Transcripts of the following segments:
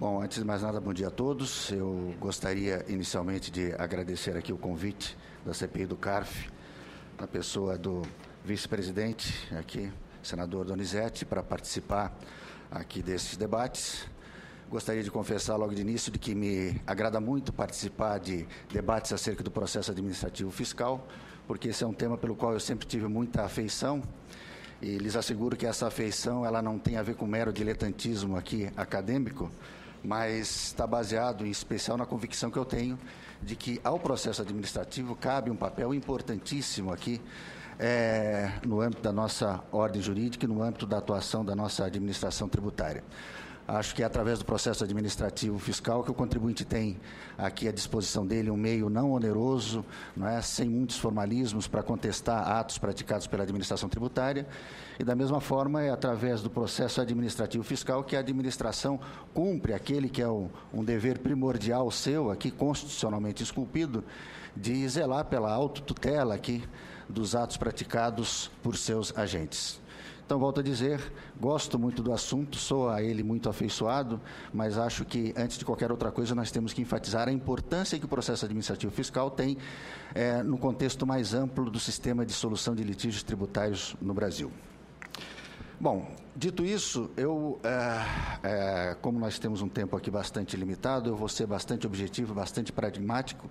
Bom, antes de mais nada, bom dia a todos. Eu gostaria inicialmente de agradecer aqui o convite da CPI do CARF, na pessoa do vice-presidente aqui, senador Donizete, para participar aqui desses debates. Gostaria de confessar logo de início de que me agrada muito participar de debates acerca do processo administrativo fiscal, porque esse é um tema pelo qual eu sempre tive muita afeição. E lhes asseguro que essa afeição ela não tem a ver com mero diletantismo aqui acadêmico, mas está baseado em especial na convicção que eu tenho de que ao processo administrativo cabe um papel importantíssimo aqui no âmbito da nossa ordem jurídica e no âmbito da atuação da nossa administração tributária. Acho que é através do processo administrativo fiscal que o contribuinte tem aqui à disposição dele um meio não oneroso, sem muitos formalismos para contestar atos praticados pela administração tributária. E, da mesma forma, é através do processo administrativo fiscal que a administração cumpre aquele que é um dever primordial seu, aqui constitucionalmente esculpido, de zelar pela autotutela aqui dos atos praticados por seus agentes. Então, volto a dizer, gosto muito do assunto, sou a ele muito afeiçoado, mas acho que, antes de qualquer outra coisa, nós temos que enfatizar a importância que o processo administrativo fiscal tem no contexto mais amplo do sistema de solução de litígios tributários no Brasil. Bom, dito isso, como nós temos um tempo aqui bastante limitado, eu vou ser bastante objetivo, bastante pragmático,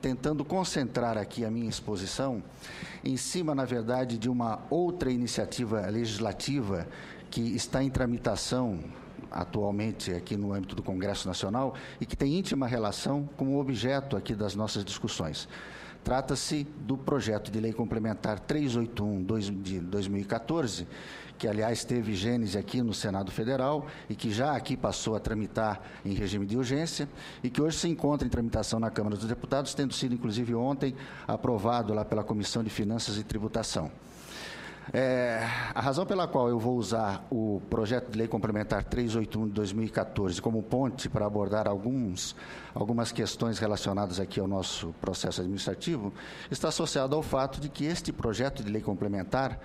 tentando concentrar aqui a minha exposição em cima, na verdade, de uma outra iniciativa legislativa que está em tramitação atualmente aqui no âmbito do Congresso Nacional e que tem íntima relação com o objeto aqui das nossas discussões. Trata-se do projeto de lei complementar 381 de 2014, que, aliás, teve gênese aqui no Senado Federal e que já aqui passou a tramitar em regime de urgência e que hoje se encontra em tramitação na Câmara dos Deputados, tendo sido, inclusive, ontem aprovado lá pela Comissão de Finanças e Tributação. A razão pela qual eu vou usar o projeto de lei complementar 381 de 2014 como ponte para abordar algumas questões relacionadas aqui ao nosso processo administrativo está associado ao fato de que este projeto de lei complementar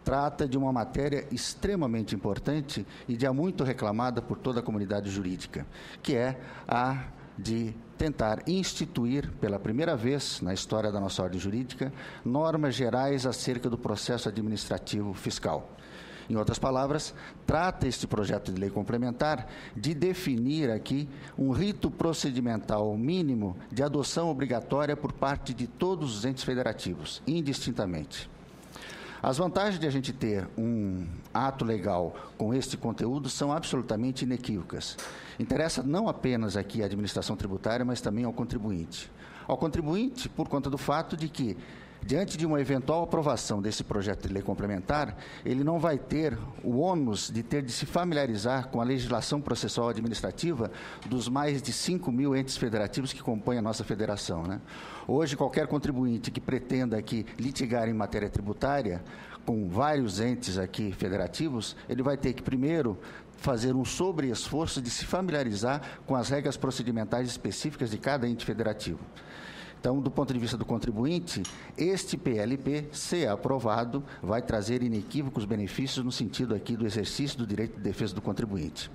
trata de uma matéria extremamente importante e já muito reclamada por toda a comunidade jurídica, que é a de tentar instituir, pela primeira vez na história da nossa ordem jurídica, normas gerais acerca do processo administrativo fiscal. Em outras palavras, trata este projeto de lei complementar de definir aqui um rito procedimental mínimo de adoção obrigatória por parte de todos os entes federativos, indistintamente. As vantagens de a gente ter um ato legal com este conteúdo são absolutamente inequívocas. Interessa não apenas aqui à administração tributária, mas também ao contribuinte. Ao contribuinte, por conta do fato de que, diante de uma eventual aprovação desse projeto de lei complementar, ele não vai ter o ônus de ter de se familiarizar com a legislação processual administrativa dos mais de 5.000 entes federativos que compõem a nossa federação, Hoje, qualquer contribuinte que pretenda aqui litigar em matéria tributária com vários entes aqui federativos, ele vai ter que, primeiro, fazer um sobre-esforço de se familiarizar com as regras procedimentais específicas de cada ente federativo. Então, do ponto de vista do contribuinte, este PLP, se aprovado, vai trazer inequívocos benefícios no sentido aqui do exercício do direito de defesa do contribuinte.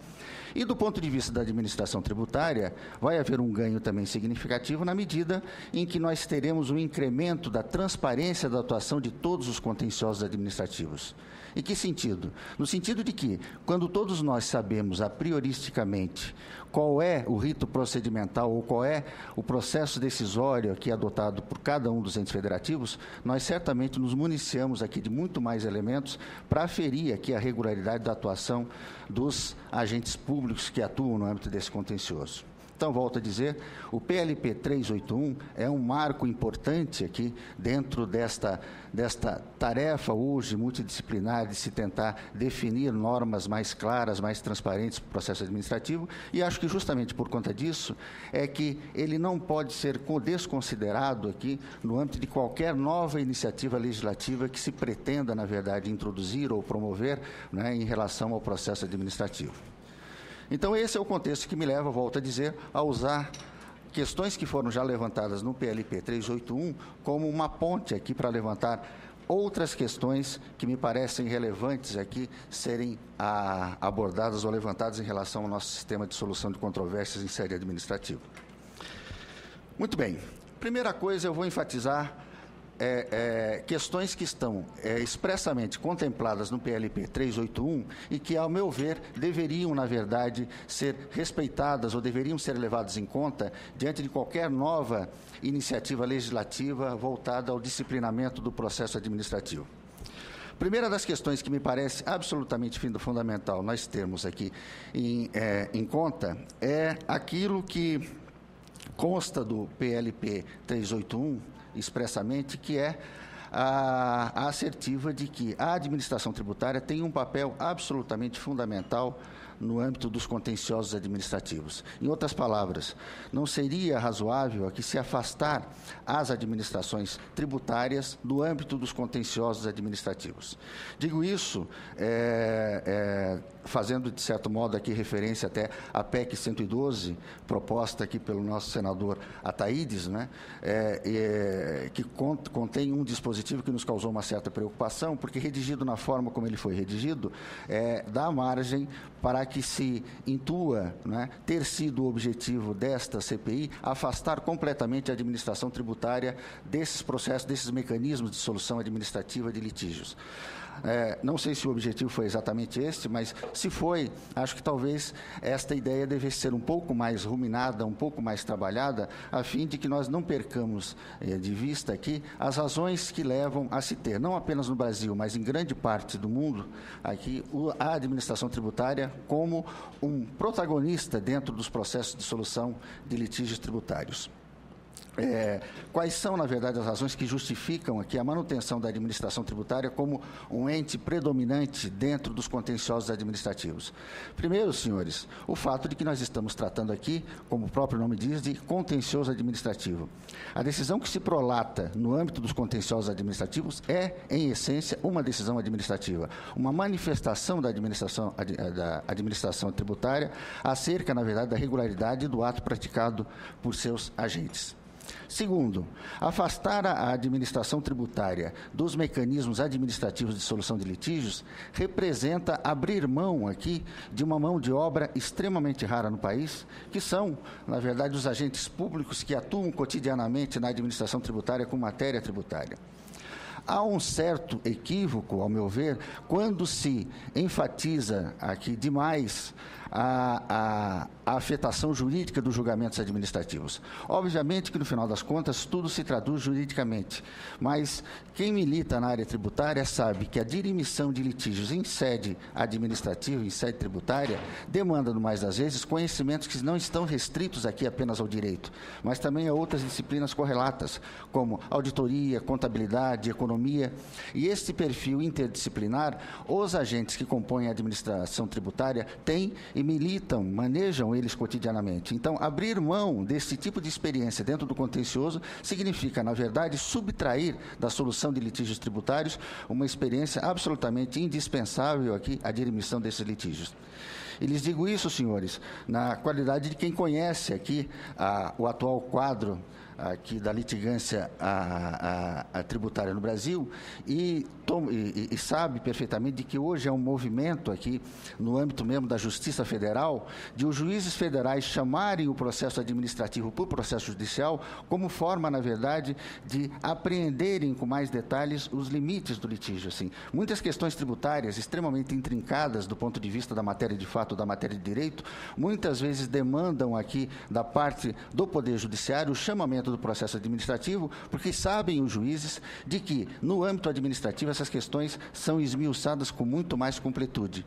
E do ponto de vista da administração tributária, vai haver um ganho também significativo na medida em que nós teremos um incremento da transparência da atuação de todos os contenciosos administrativos. Em que sentido? No sentido de que, quando todos nós sabemos a prioristicamente qual é o rito procedimental ou qual é o processo decisório aqui adotado por cada um dos entes federativos, nós certamente nos municiamos aqui de muito mais elementos para aferir aqui a regularidade da atuação dos agentes públicos que atuam no âmbito desse contencioso. Então, volto a dizer, o PLP 381 é um marco importante aqui dentro desta tarefa hoje multidisciplinar de se tentar definir normas mais claras, mais transparentes para o processo administrativo, e acho que justamente por conta disso é que ele não pode ser desconsiderado aqui no âmbito de qualquer nova iniciativa legislativa que se pretenda, na verdade, introduzir ou promover em relação ao processo administrativo. Então, esse é o contexto que me leva, volto a dizer, a usar questões que foram já levantadas no PLP 381 como uma ponte aqui para levantar outras questões que me parecem relevantes aqui serem abordadas ou levantadas em relação ao nosso sistema de solução de controvérsias em sede administrativa. Muito bem. Primeira coisa, eu vou enfatizar questões que estão expressamente contempladas no PLP 381 e que, ao meu ver, deveriam, na verdade, ser respeitadas ou deveriam ser levadas em conta diante de qualquer nova iniciativa legislativa voltada ao disciplinamento do processo administrativo. Primeira das questões que me parece absolutamente fundamental nós termos aqui em conta é aquilo que consta do PLP 381, expressamente, que é a assertiva de que a administração tributária tem um papel absolutamente fundamental no âmbito dos contenciosos administrativos. Em outras palavras, não seria razoável aqui se afastar as administrações tributárias do âmbito dos contenciosos administrativos. Digo isso fazendo, de certo modo, aqui referência até à PEC 112, proposta aqui pelo nosso senador Ataídes, né, que contém um dispositivo que nos causou uma certa preocupação, porque redigido na forma como ele foi redigido, dá margem para que se intua, né, ter sido o objetivo desta CPI afastar completamente a administração tributária desses processos, desses mecanismos de solução administrativa de litígios. Não sei se o objetivo foi exatamente este, mas se foi, acho que talvez esta ideia devesse ser um pouco mais ruminada, um pouco mais trabalhada, a fim de que nós não percamos de vista aqui as razões que levam a se ter, não apenas no Brasil, mas em grande parte do mundo, aqui a administração tributária como um protagonista dentro dos processos de solução de litígios tributários. Quais são, na verdade, as razões que justificam aqui a manutenção da administração tributária como um ente predominante dentro dos contenciosos administrativos? Primeiro, senhores, o fato de que nós estamos tratando aqui, como o próprio nome diz, de contencioso administrativo. A decisão que se prolata no âmbito dos contenciosos administrativos é, em essência, uma decisão administrativa, uma manifestação da administração tributária acerca, na verdade, da regularidade do ato praticado por seus agentes. Segundo, afastar a administração tributária dos mecanismos administrativos de solução de litígios representa abrir mão aqui de uma mão de obra extremamente rara no país, que são, na verdade, os agentes públicos que atuam cotidianamente na administração tributária com matéria tributária. Há um certo equívoco, ao meu ver, quando se enfatiza aqui demais a afetação jurídica dos julgamentos administrativos. Obviamente que, no final das contas, tudo se traduz juridicamente, mas quem milita na área tributária sabe que a dirimissão de litígios em sede administrativa, em sede tributária, demanda, no mais das vezes, conhecimentos que não estão restritos aqui apenas ao direito, mas também a outras disciplinas correlatas, como auditoria, contabilidade, economia. E este perfil interdisciplinar, os agentes que compõem a administração tributária têm e militam, manejam eles cotidianamente. Então, abrir mão desse tipo de experiência dentro do contencioso significa, na verdade, subtrair da solução de litígios tributários uma experiência absolutamente indispensável aqui à dirimissão desses litígios. E lhes digo isso, senhores, na qualidade de quem conhece aqui o atual quadro aqui da litigância tributária no Brasil e sabe perfeitamente de que hoje é um movimento aqui no âmbito mesmo da Justiça Federal de os juízes federais chamarem o processo administrativo por processo judicial como forma, na verdade, de apreenderem com mais detalhes os limites do litígio. Assim, muitas questões tributárias extremamente intrincadas do ponto de vista da matéria de fato, da matéria de direito, muitas vezes demandam aqui da parte do Poder Judiciário o chamamento do processo administrativo, porque sabem os juízes de que, no âmbito administrativo, essas questões são esmiuçadas com muito mais completude.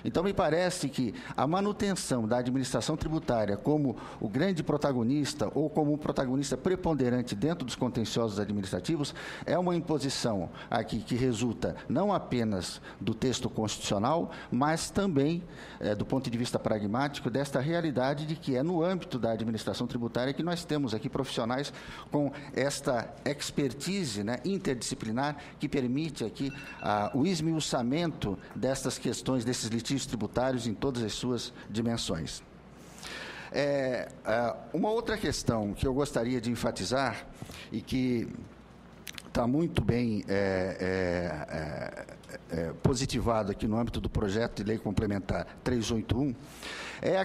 Então, me parece que a manutenção da administração tributária como o grande protagonista ou como um protagonista preponderante dentro dos contenciosos administrativos é uma imposição aqui que resulta não apenas do texto constitucional, mas também, do ponto de vista pragmático, desta realidade de que é no âmbito da administração tributária que nós temos aqui profissionais com esta expertise, né, interdisciplinar que permite aqui o esmiuçamento destas questões, desses litígios tributários em todas as suas dimensões. Uma outra questão que eu gostaria de enfatizar e que está muito bem positivado aqui no âmbito do projeto de lei complementar 381, é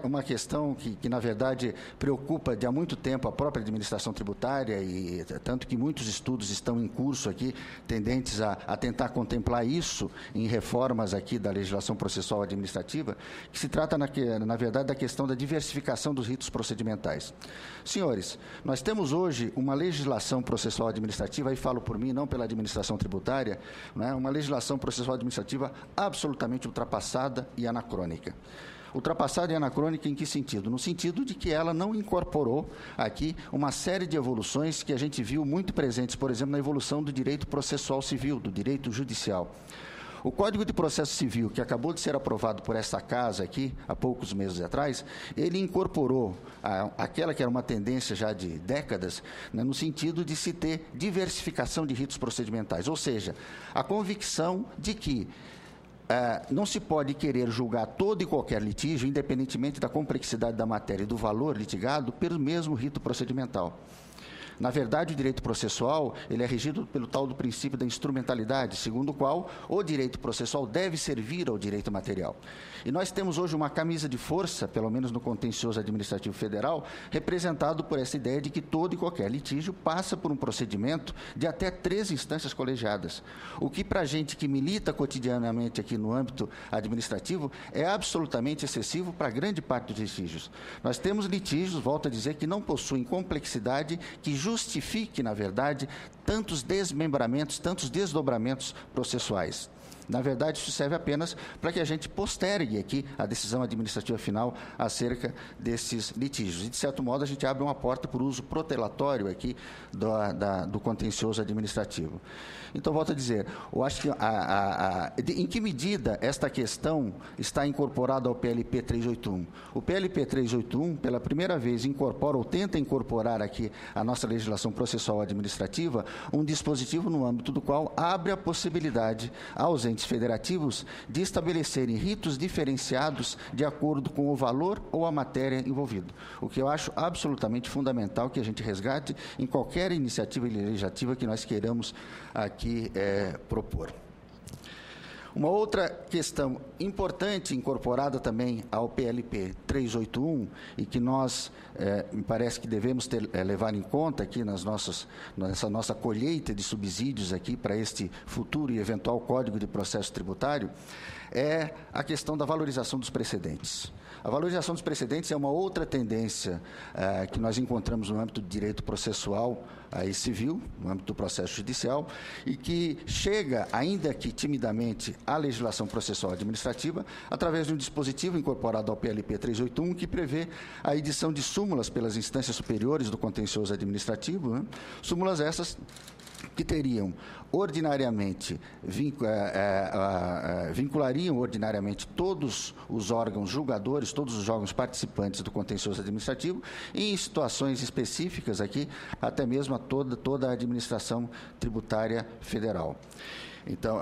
uma questão que, na verdade, preocupa de há muito tempo a própria administração tributária, e tanto que muitos estudos estão em curso aqui, tendentes a tentar contemplar isso em reformas aqui da legislação processual administrativa, que se trata, na verdade, da questão da diversificação dos ritos procedimentais. Senhores, nós temos hoje uma legislação processual administrativa, aí falo por mim, não pela administração tributária, né, uma legislação processual administrativa absolutamente ultrapassada e anacrônica. Ultrapassada e anacrônica em que sentido? No sentido de que ela não incorporou aqui uma série de evoluções que a gente viu muito presentes, por exemplo, na evolução do direito processual civil, do direito judicial. O Código de Processo Civil, que acabou de ser aprovado por essa casa aqui, há poucos meses atrás, ele incorporou aquela que era uma tendência já de décadas, né, no sentido de se ter diversificação de ritos procedimentais, ou seja, a convicção de que não se pode querer julgar todo e qualquer litígio, independentemente da complexidade da matéria e do valor litigado, pelo mesmo rito procedimental. Na verdade, o direito processual ele é regido pelo tal do princípio da instrumentalidade, segundo o qual o direito processual deve servir ao direito material. E nós temos hoje uma camisa de força, pelo menos no contencioso administrativo federal, representado por essa ideia de que todo e qualquer litígio passa por um procedimento de até 3 instâncias colegiadas. O que, para a gente que milita cotidianamente aqui no âmbito administrativo, é absolutamente excessivo para grande parte dos litígios. Nós temos litígios, volto a dizer, que não possuem complexidade que justifique, na verdade, tantos desmembramentos, tantos desdobramentos processuais. Na verdade, isso serve apenas para que a gente postergue aqui a decisão administrativa final acerca desses litígios. E, de certo modo, a gente abre uma porta para o uso protelatório aqui do contencioso administrativo. Então, volto a dizer, eu acho que em que medida esta questão está incorporada ao PLP 381? O PLP 381, pela primeira vez, incorpora ou tenta incorporar aqui a nossa legislação processual administrativa um dispositivo no âmbito do qual abre a possibilidade aos entes federativos de estabelecerem ritos diferenciados de acordo com o valor ou a matéria envolvida. O que eu acho absolutamente fundamental que a gente resgate em qualquer iniciativa legislativa que nós queiramos aqui propor. Uma outra questão importante incorporada também ao PLP 381 e que nós, me parece que devemos levar em conta aqui nessa nossa colheita de subsídios aqui para este futuro e eventual Código de Processo Tributário, é a questão da valorização dos precedentes. A valorização dos precedentes é uma outra tendência que nós encontramos no âmbito do direito processual e civil, no âmbito do processo judicial, e que chega, ainda que timidamente, à legislação processual administrativa, através de um dispositivo incorporado ao PLP 381, que prevê a edição de súmulas pelas instâncias superiores do contencioso administrativo, né? Súmulas essas que teriam ordinariamente, vinculariam ordinariamente todos os órgãos julgadores, todos os órgãos participantes do contencioso administrativo, e em situações específicas aqui, até mesmo a toda a administração tributária federal. Então,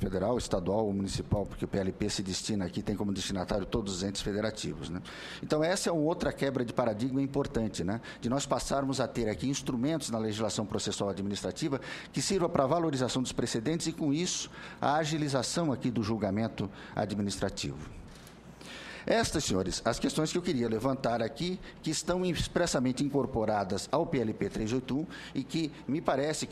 federal, estadual ou municipal, porque o PLP se destina aqui, tem como destinatário todos os entes federativos, né? Então, essa é uma outra quebra de paradigma importante, né? De nós passarmos a ter aqui instrumentos na legislação processual administrativa que sirva para a valorização dos precedentes e, com isso, a agilização aqui do julgamento administrativo. Estas, senhores, as questões que eu queria levantar aqui, que estão expressamente incorporadas ao PLP 381 e que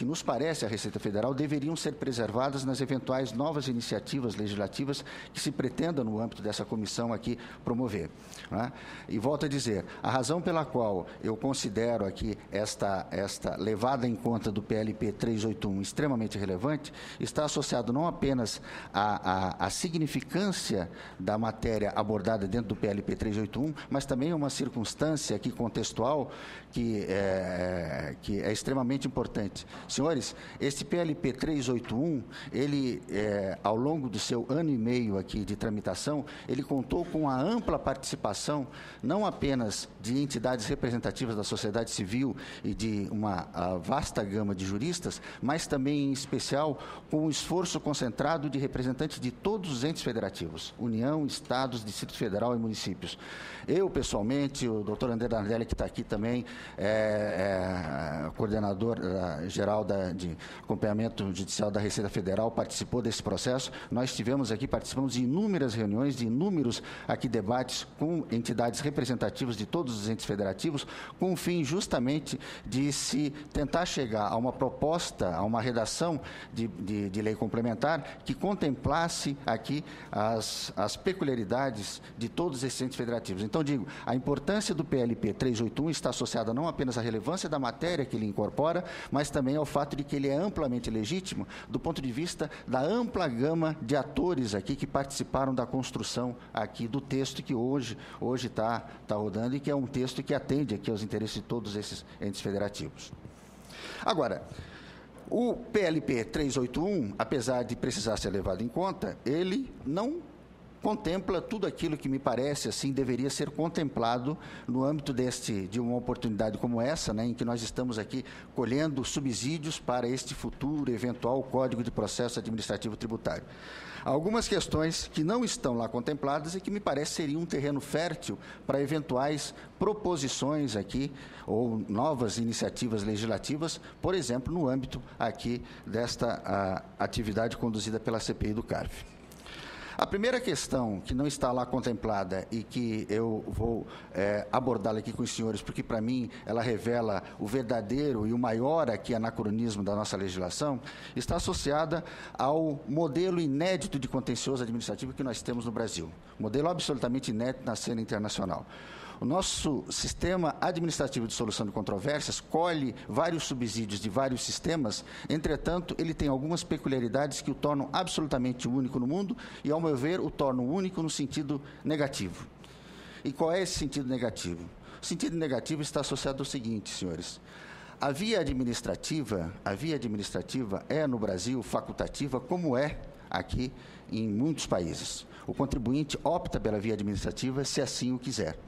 nos parece, a Receita Federal, deveriam ser preservadas nas eventuais novas iniciativas legislativas que se pretendam, no âmbito dessa comissão aqui, promover. Né? E volto a dizer, a razão pela qual eu considero aqui esta levada em conta do PLP 381 extremamente relevante, está associado não apenas à significância da matéria abordada dentro do PLP 381, mas também uma circunstância aqui contextual que é extremamente importante. Senhores, este PLP 381, ele, ao longo do seu ano e meio aqui de tramitação, ele contou com a ampla participação, não apenas de entidades representativas da sociedade civil e de uma vasta gama de juristas, mas também, em especial, com o esforço concentrado de representantes de todos os entes federativos, União, Estados, Distrito Federal, Federal e municípios. Eu, pessoalmente, o doutor André Nardelli, que está aqui também, coordenador geral de acompanhamento judicial da Receita Federal, participou desse processo. Nós participamos de inúmeras reuniões, de inúmeros aqui debates com entidades representativas de todos os entes federativos, com o fim justamente de se tentar chegar a uma proposta, a uma redação de lei complementar que contemplasse aqui as peculiaridades de todos esses entes federativos. Então, digo, a importância do PLP 381 está associada não apenas à relevância da matéria que ele incorpora, mas também ao fato de que ele é amplamente legítimo do ponto de vista da ampla gama de atores aqui que participaram da construção aqui do texto que hoje está rodando e que é um texto que atende aqui aos interesses de todos esses entes federativos. Agora, o PLP 381, apesar de precisar ser levado em conta, ele não contempla tudo aquilo que me parece assim deveria ser contemplado no âmbito de uma oportunidade como essa, né, em que nós estamos aqui colhendo subsídios para este futuro eventual Código de Processo Administrativo Tributário. Há algumas questões que não estão lá contempladas e que me parece seria um terreno fértil para eventuais proposições aqui ou novas iniciativas legislativas, por exemplo, no âmbito aqui desta atividade conduzida pela CPI do CARF. A primeira questão que não está lá contemplada e que eu vou abordá-la aqui com os senhores, porque, para mim, ela revela o verdadeiro e o maior aqui anacronismo da nossa legislação, está associada ao modelo inédito de contencioso administrativo que nós temos no Brasil. Modelo absolutamente inédito na cena internacional. O nosso sistema administrativo de solução de controvérsias colhe vários subsídios de vários sistemas, entretanto, ele tem algumas peculiaridades que o tornam absolutamente único no mundo e, ao meu ver, o tornam único no sentido negativo. E qual é esse sentido negativo? O sentido negativo está associado ao seguinte, senhores. A via administrativa é, no Brasil, facultativa, como é aqui em muitos países. O contribuinte opta pela via administrativa se assim o quiser.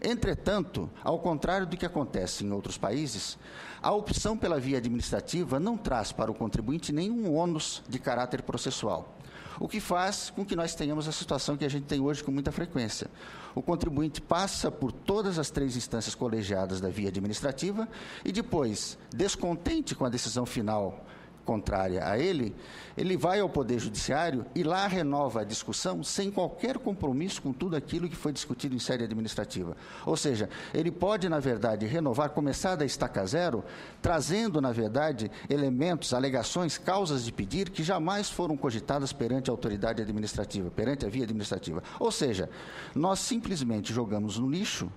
Entretanto, ao contrário do que acontece em outros países, a opção pela via administrativa não traz para o contribuinte nenhum ônus de caráter processual, o que faz com que nós tenhamos a situação que a gente tem hoje com muita frequência. O contribuinte passa por todas as 3 instâncias colegiadas da via administrativa e depois, descontente com a decisão final contrária a ele vai ao Poder Judiciário e lá renova a discussão sem qualquer compromisso com tudo aquilo que foi discutido em sede administrativa. Ou seja, ele pode, na verdade, renovar, começar da estaca zero, trazendo, na verdade, elementos, alegações, causas de pedir que jamais foram cogitadas perante a autoridade administrativa, perante a via administrativa. Ou seja, nós simplesmente jogamos no lixo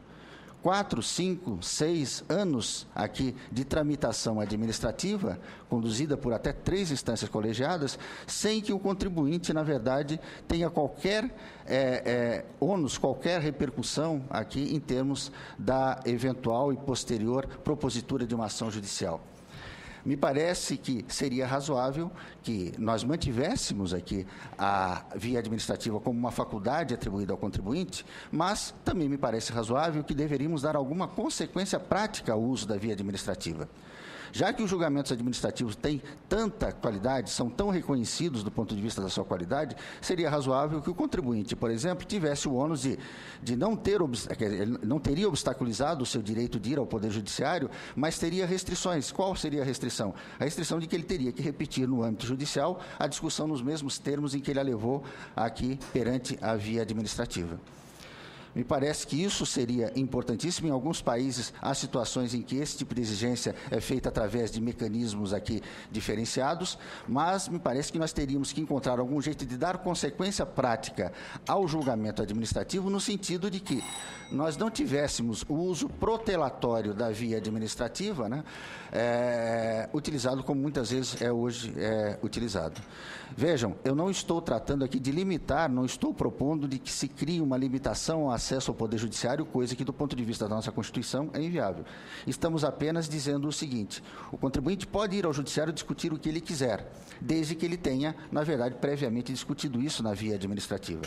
4, 5, 6 anos aqui de tramitação administrativa, conduzida por até 3 instâncias colegiadas, sem que o contribuinte, na verdade, tenha qualquer ônus, qualquer repercussão aqui em termos da eventual e posterior propositura de uma ação judicial. Me parece que seria razoável que nós mantivéssemos aqui a via administrativa como uma faculdade atribuída ao contribuinte, mas também me parece razoável que deveríamos dar alguma consequência prática ao uso da via administrativa. Já que os julgamentos administrativos têm tanta qualidade, são tão reconhecidos do ponto de vista da sua qualidade, seria razoável que o contribuinte, por exemplo, tivesse o ônus de não teria obstaculizado o seu direito de ir ao Poder Judiciário, mas teria restrições. Qual seria a restrição? A restrição de que ele teria que repetir no âmbito judicial a discussão nos mesmos termos em que ele a levou aqui perante a via administrativa. Me parece que isso seria importantíssimo. Em alguns países, há situações em que esse tipo de exigência é feita através de mecanismos aqui diferenciados, mas me parece que nós teríamos que encontrar algum jeito de dar consequência prática ao julgamento administrativo, no sentido de que nós não tivéssemos o uso protelatório da via administrativa, né, utilizado como muitas vezes hoje utilizado. Vejam, eu não estou tratando aqui de limitar, não estou propondo de que se crie uma limitação ao acesso ao Poder Judiciário, coisa que, do ponto de vista da nossa Constituição, é inviável. Estamos apenas dizendo o seguinte: o contribuinte pode ir ao Judiciário discutir o que ele quiser, desde que ele tenha, na verdade, previamente discutido isso na via administrativa.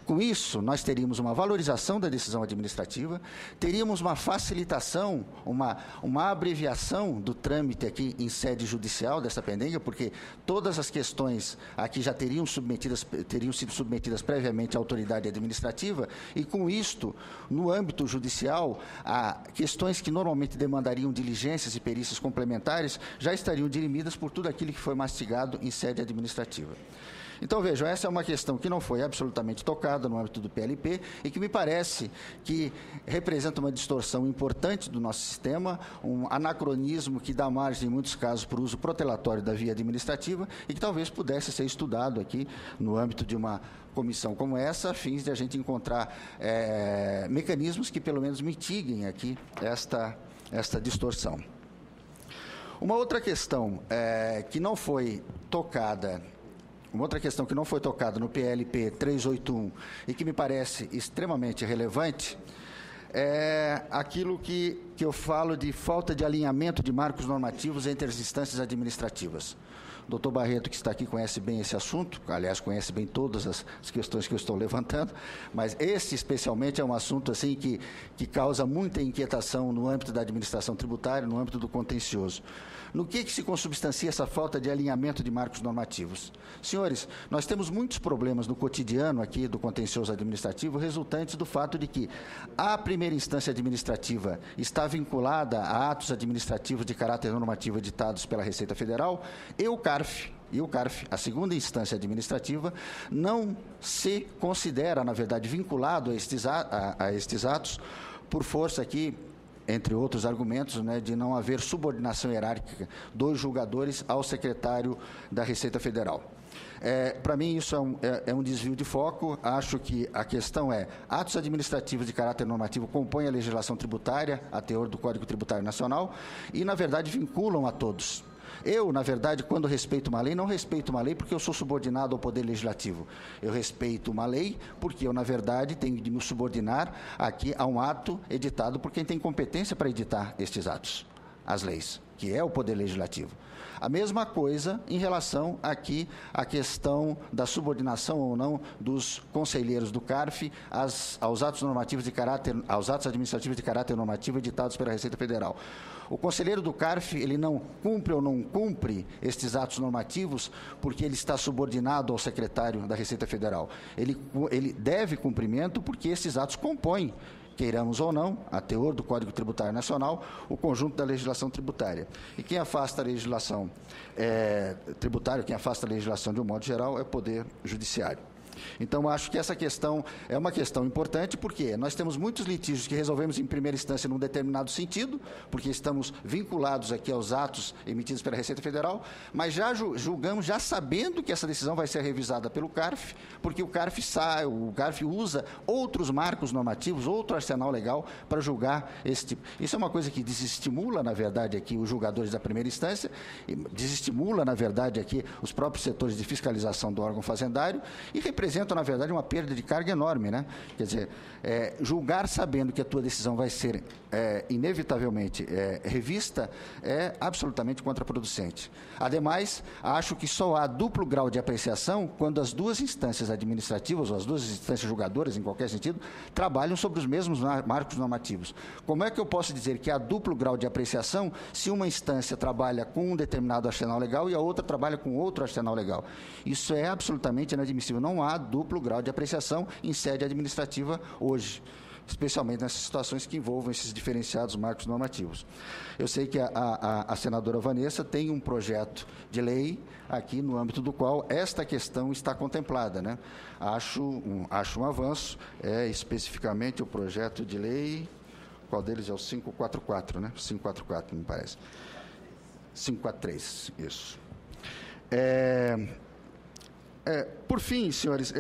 Com isso, nós teríamos uma valorização da decisão administrativa, teríamos uma facilitação, uma abreviação do trâmite aqui em sede judicial dessa pendenga, porque todas as questões aqui já teriam sido submetidas previamente à autoridade administrativa, e com isto, no âmbito judicial, questões que normalmente demandariam diligências e perícias complementares já estariam dirimidas por tudo aquilo que foi mastigado em sede administrativa. Então, vejam, essa é uma questão que não foi absolutamente tocada no âmbito do PLP e que me parece que representa uma distorção importante do nosso sistema, um anacronismo que dá margem, em muitos casos, para o uso protelatório da via administrativa e que talvez pudesse ser estudado aqui no âmbito de uma comissão como essa, a fins de a gente encontrar mecanismos que, pelo menos, mitiguem aqui esta distorção. Uma outra questão que não foi tocada no PLP 381 e que me parece extremamente relevante é aquilo que eu falo de falta de alinhamento de marcos normativos entre as instâncias administrativas. O doutor Barreto, que está aqui, conhece bem esse assunto, aliás, conhece bem todas as questões que eu estou levantando, mas esse, especialmente, é um assunto assim, que causa muita inquietação no âmbito da administração tributária, no âmbito do contencioso. No que se consubstancia essa falta de alinhamento de marcos normativos? Senhores, nós temos muitos problemas no cotidiano aqui do contencioso administrativo, resultantes do fato de que a primeira instância administrativa está vinculada a atos administrativos de caráter normativo editados pela Receita Federal e o CARF, a segunda instância administrativa, não se considera, na verdade, vinculado a estes atos por força aqui, entre outros argumentos, né, de não haver subordinação hierárquica dos julgadores ao secretário da Receita Federal. Para mim, isso é um desvio de foco. Acho que a questão atos administrativos de caráter normativo compõem a legislação tributária, a teor do Código Tributário Nacional, e, na verdade, vinculam a todos. Eu, na verdade, quando respeito uma lei, não respeito uma lei porque eu sou subordinado ao Poder Legislativo. Eu respeito uma lei porque eu, na verdade, tenho de me subordinar aqui a um ato editado por quem tem competência para editar estes atos, as leis, que é o Poder Legislativo. A mesma coisa em relação aqui à questão da subordinação ou não dos conselheiros do CARF aos atos administrativos de caráter normativo editados pela Receita Federal. O conselheiro do CARF, ele não cumpre ou não cumpre estes atos normativos porque ele está subordinado ao secretário da Receita Federal. Ele deve cumprimento porque esses atos compõem, queiramos ou não, a teor do Código Tributário Nacional, o conjunto da legislação tributária. E quem afasta a legislação tributária, quem afasta a legislação de um modo geral, é o Poder Judiciário. Então, acho que essa questão é uma questão importante, porque nós temos muitos litígios que resolvemos em primeira instância num determinado sentido, porque estamos vinculados aqui aos atos emitidos pela Receita Federal, mas já julgamos, já sabendo que essa decisão vai ser revisada pelo CARF, porque o CARF usa outros marcos normativos, outro arsenal legal para julgar esse tipo. Isso é uma coisa que desestimula, na verdade, aqui os julgadores da primeira instância, desestimula, na verdade, aqui os próprios setores de fiscalização do órgão fazendário e representa, na verdade, uma perda de carga enorme, né? Quer dizer, julgar sabendo que a tua decisão vai ser inevitavelmente revista é absolutamente contraproducente. Ademais, acho que só há duplo grau de apreciação quando as duas instâncias administrativas, ou as duas instâncias julgadoras, em qualquer sentido, trabalham sobre os mesmos marcos normativos. Como é que eu posso dizer que há duplo grau de apreciação se uma instância trabalha com um determinado arsenal legal e a outra trabalha com outro arsenal legal? Isso é absolutamente inadmissível. Não há duplo grau de apreciação em sede administrativa hoje, especialmente nessas situações que envolvam esses diferenciados marcos normativos. Eu sei que a senadora Vanessa tem um projeto de lei aqui no âmbito do qual esta questão está contemplada, né? Acho um avanço, especificamente o projeto de lei, qual deles é o 544, né? 544, me parece. 543, isso. Por fim, senhores,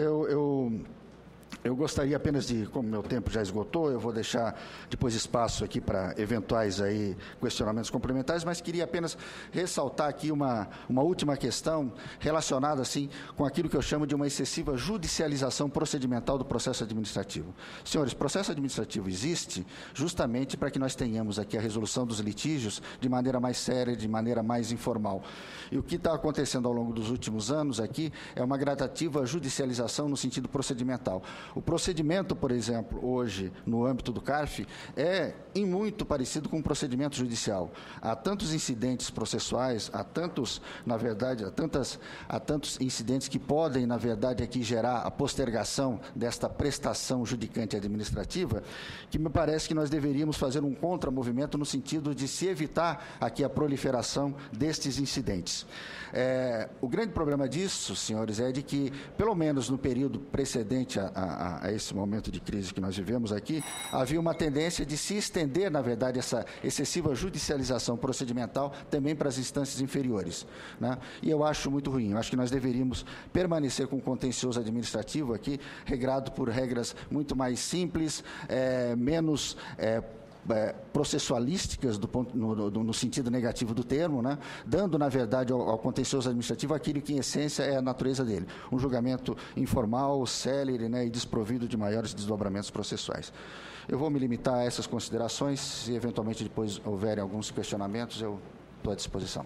eu gostaria apenas de, como meu tempo já esgotou, eu vou deixar depois espaço aqui para eventuais aí questionamentos complementares, mas queria apenas ressaltar aqui uma última questão relacionada assim com aquilo que eu chamo de uma excessiva judicialização procedimental do processo administrativo. Senhores, processo administrativo existe justamente para que nós tenhamos aqui a resolução dos litígios de maneira mais séria, de maneira mais informal. E o que está acontecendo ao longo dos últimos anos aqui é uma gradativa judicialização no sentido procedimental. O procedimento, por exemplo, hoje, no âmbito do CARF, é em muito parecido com o procedimento judicial. Há tantos incidentes processuais, há tantos, na verdade, há tantos incidentes que podem, na verdade, aqui gerar a postergação desta prestação judicante administrativa, que me parece que nós deveríamos fazer um contramovimento no sentido de se evitar aqui a proliferação destes incidentes. O grande problema disso, senhores, é de que, pelo menos no período precedente a esse momento de crise que nós vivemos aqui, havia uma tendência de se estender, na verdade, essa excessiva judicialização procedimental também para as instâncias inferiores, né? E eu acho muito ruim. Eu acho que nós deveríamos permanecer com o contencioso administrativo aqui, regrado por regras muito mais simples, menos processualísticas no sentido negativo do termo, né? Dando, na verdade, ao contencioso administrativo aquilo que, em essência, é a natureza dele. Um julgamento informal, célere, né, e desprovido de maiores desdobramentos processuais. Eu vou me limitar a essas considerações. Se, eventualmente, depois houverem alguns questionamentos, eu estou à disposição.